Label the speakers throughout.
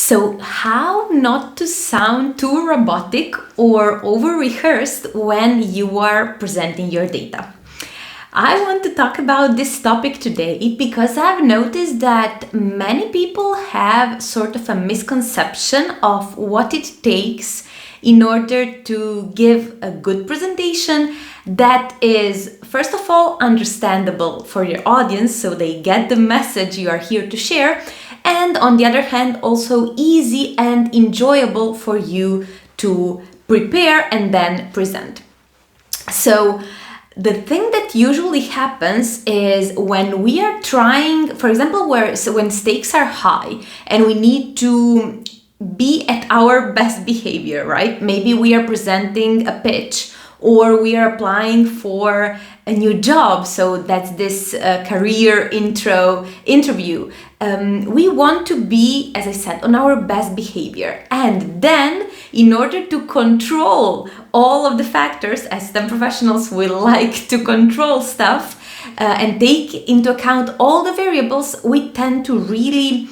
Speaker 1: So, how not to sound too robotic or over-rehearsed when you are presenting your data? I want to talk about this topic today because I've noticed that many people have sort of a misconception of what it takes in order to give a good presentation that is, first of all, understandable for your audience so they get the message you are here to share, and on the other hand, also easy and enjoyable for you to prepare and then present. So, the thing that usually happens is when we are trying, for example, when stakes are high and we need to be at our best behavior, right? Maybe we are presenting a pitch or we are applying for a new job. So that's this career interview. We want to be, as I said, on our best behavior. And then in order to control all of the factors, as STEM professionals will like to control stuff and take into account all the variables, we tend to really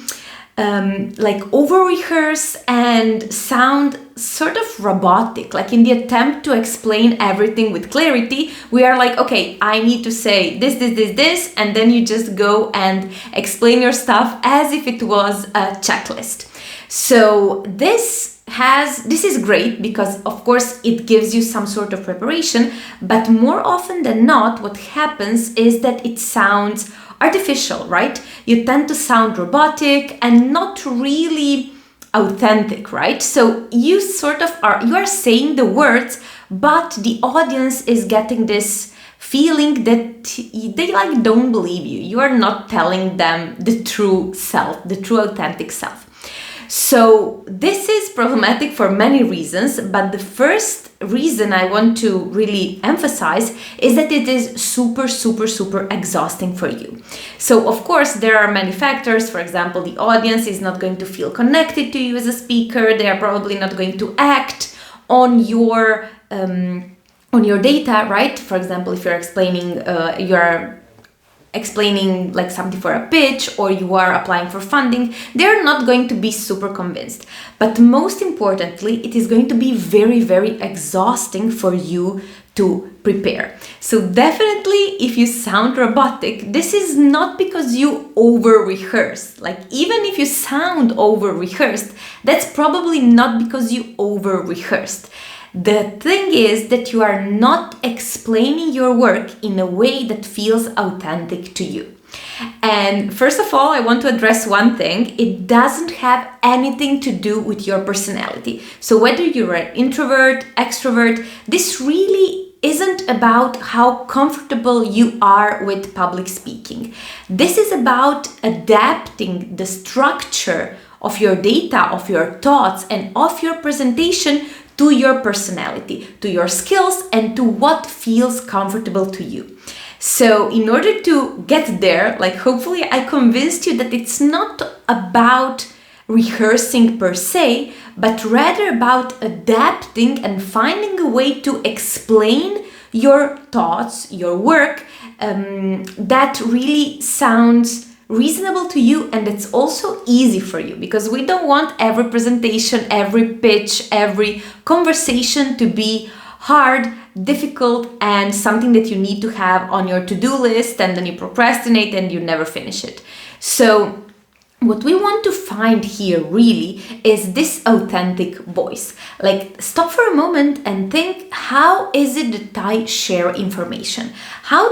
Speaker 1: over-rehearse and sound sort of robotic. Like in the attempt to explain everything with clarity, we are like, okay, I need to say this, and then you just go and explain your stuff as if it was a checklist. So this is great because of course it gives you some sort of preparation, but more often than not, what happens is that it sounds artificial, right? You tend to sound robotic and not really authentic, right? So you are saying the words, but the audience is getting this feeling that they don't believe you. You are not telling them the true self, the true authentic self. So this is problematic for many reasons, but the first reason I want to really emphasize is that it is super exhausting for you. So of course there are many factors. For example, the audience is not going to feel connected to you as a speaker. They are probably not going to act on your data, right? For example, if you're explaining like something for a pitch or you are applying for funding, they're not going to be super convinced. But most importantly, it is going to be very exhausting for you to prepare. So definitely if you sound robotic, this is not because you over-rehearse. Like even if you sound over-rehearsed, that's probably not because you over-rehearsed. The thing is that you are not explaining your work in a way that feels authentic to you. And first of all, I want to address one thing. It doesn't have anything to do with your personality. So whether you're an introvert, extrovert, this really isn't about how comfortable you are with public speaking. This is about adapting the structure of your data, of your thoughts, and of your presentation to your personality, to your skills, and to what feels comfortable to you. So in order to get there, hopefully I convinced you that it's not about rehearsing per se, but rather about adapting and finding a way to explain your thoughts, your work, that really sounds reasonable to you, and it's also easy for you, because we don't want every presentation, every pitch, every conversation to be hard, difficult, and something that you need to have on your to-do list, and then you procrastinate and you never finish it. So what we want to find here really is this authentic voice. Stop for a moment and think, how is it that I share information? How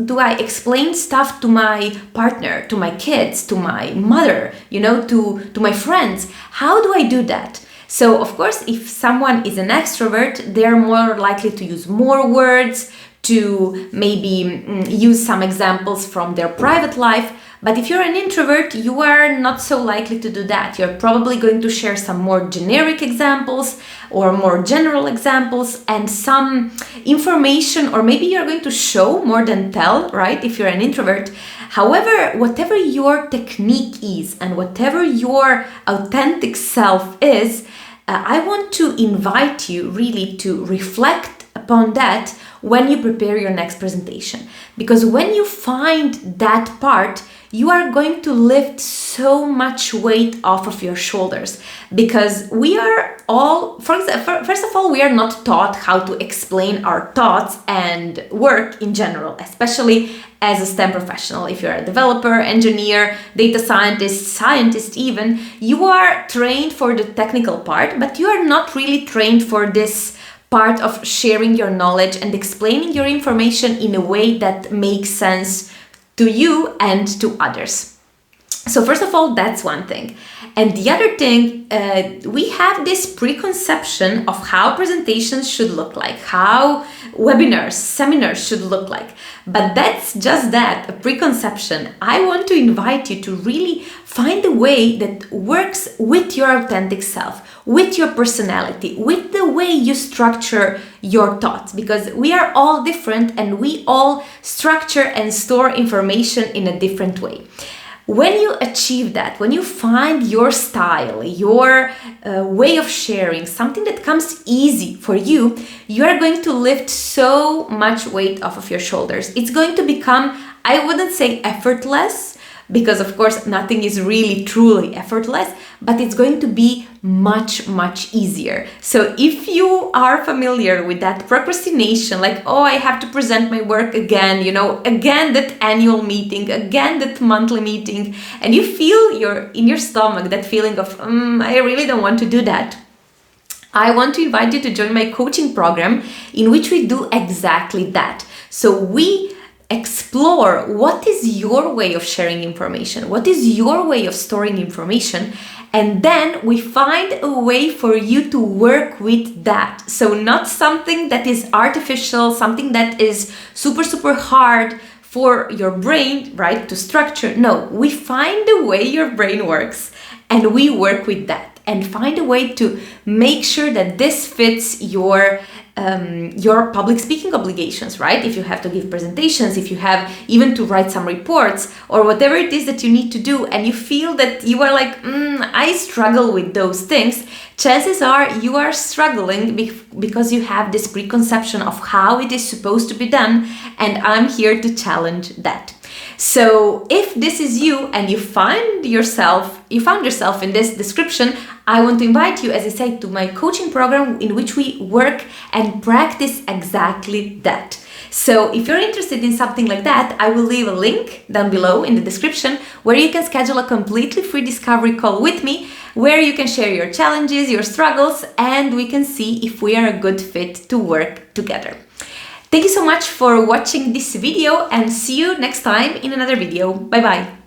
Speaker 1: do I explain stuff to my partner, to my kids, to my mother, to my friends? How do I do that? So of course, if someone is an extrovert, they're more likely to use more words, to maybe use some examples from their private life. But if you're an introvert, you are not so likely to do that. You're probably going to share some more generic examples or more general examples and some information, or maybe you're going to show more than tell, right? If you're an introvert. However, whatever your technique is and whatever your authentic self is, I want to invite you really to reflect upon that when you prepare your next presentation. because when you find that part, you are going to lift so much weight off of your shoulders, because we are all, first of all, we are not taught how to explain our thoughts and work in general, especially as a STEM professional. If you're a developer, engineer, data scientist even, you are trained for the technical part, but you are not really trained for this part of sharing your knowledge and explaining your information in a way that makes sense to you and to others. So first of all, that's one thing. And the other thing, we have this preconception of how presentations should look like, how webinars, seminars should look like. But that's just that, a preconception. I want to invite you to really find a way that works with your authentic self, with your personality, with the way you structure your thoughts, because we are all different and we all structure and store information in a different way. When you achieve that, when you find your style, your way of sharing, something that comes easy for you, you are going to lift so much weight off of your shoulders. It's going to become, I wouldn't say effortless, because of course nothing is really truly effortless, but it's going to be much, much easier. So if you are familiar with that procrastination, like, oh, I have to present my work again, again that annual meeting, again that monthly meeting, and you feel in your stomach that feeling of, I really don't want to do that, I want to invite you to join my coaching program, in which we do exactly that. So we explore what is your way of sharing information, what is your way of storing information, and then we find a way for you to work with that. So not something that is artificial, something that is super, super hard for your brain, right, to structure. No, we find the way your brain works and we work with that and find a way to make sure that this fits your public speaking obligations, right? If you have to give presentations, if you have even to write some reports or whatever it is that you need to do, and you feel that you are like, I struggle with those things, chances are you are struggling because you have this preconception of how it is supposed to be done, and I'm here to challenge that. So if this is you and you found yourself in this description, I want to invite you, as I said, to my coaching program, in which we work and practice exactly that. So if you're interested in something like that, I will leave a link down below in the description where you can schedule a completely free discovery call with me, where you can share your challenges, your struggles, and we can see if we are a good fit to work together. Thank you so much for watching this video, and see you next time in another video. Bye bye.